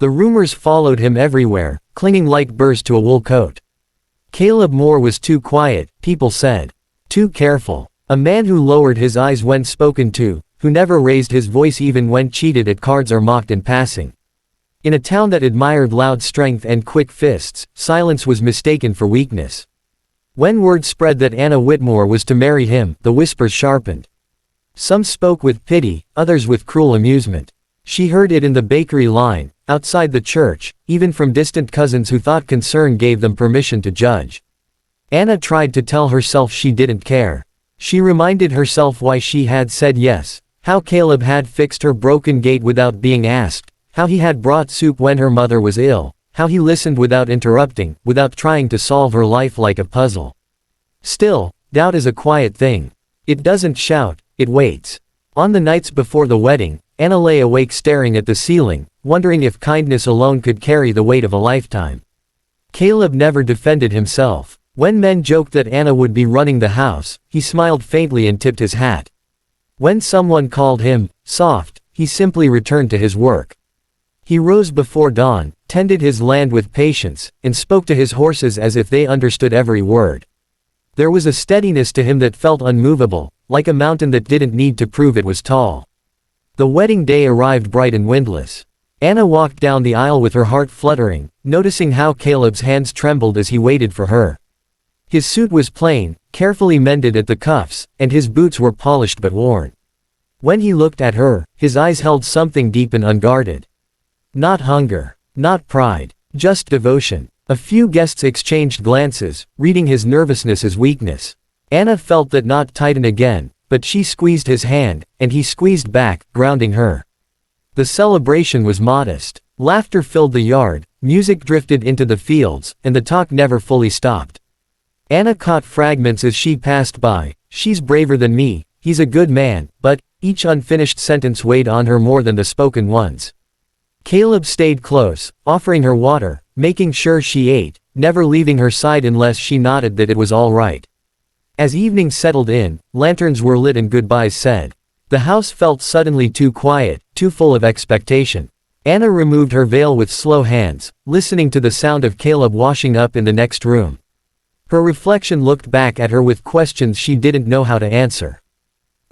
The rumors followed him everywhere, clinging like burrs to a wool coat. Caleb Moore was too quiet, people said. Too careful. A man who lowered his eyes when spoken to, who never raised his voice even when cheated at cards or mocked in passing. In a town that admired loud strength and quick fists, silence was mistaken for weakness. When word spread that Anna Whitmore was to marry him, the whispers sharpened. Some spoke with pity, others with cruel amusement. She heard it in the bakery line, outside the church, even from distant cousins who thought concern gave them permission to judge. Anna tried to tell herself she didn't care. She reminded herself why she had said yes, how Caleb had fixed her broken gate without being asked, how he had brought soup when her mother was ill, how he listened without interrupting, without trying to solve her life like a puzzle. Still, doubt is a quiet thing. It doesn't shout, it waits. On the nights before the wedding, Anna lay awake staring at the ceiling, wondering if kindness alone could carry the weight of a lifetime. Caleb never defended himself. When men joked that Anna would be running the house, he smiled faintly and tipped his hat. When someone called him soft, he simply returned to his work. He rose before dawn, tended his land with patience, and spoke to his horses as if they understood every word. There was a steadiness to him that felt unmovable, like a mountain that didn't need to prove it was tall. The wedding day arrived bright and windless. Anna walked down the aisle with her heart fluttering, noticing how Caleb's hands trembled as he waited for her. His suit was plain, carefully mended at the cuffs, and his boots were polished but worn. When he looked at her, his eyes held something deep and unguarded. Not hunger, not pride, just devotion. A few guests exchanged glances, reading his nervousness as weakness. Anna felt that knot tighten again, but she squeezed his hand, and he squeezed back, grounding her. The celebration was modest. Laughter filled the yard, music drifted into the fields, and the talk never fully stopped. Anna caught fragments as she passed by. She's braver than me, he's a good man, but each unfinished sentence weighed on her more than the spoken ones. Caleb stayed close, offering her water, making sure she ate, never leaving her side unless she nodded that it was all right. As evening settled in, lanterns were lit and goodbyes said. The house felt suddenly too quiet, too full of expectation. Anna removed her veil with slow hands, listening to the sound of Caleb washing up in the next room. Her reflection looked back at her with questions she didn't know how to answer.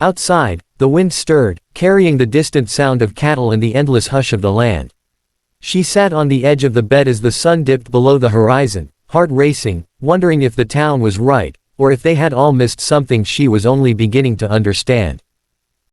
Outside, the wind stirred, carrying the distant sound of cattle and the endless hush of the land. She sat on the edge of the bed as the sun dipped below the horizon, heart racing, wondering if the town was right, or if they had all missed something she was only beginning to understand.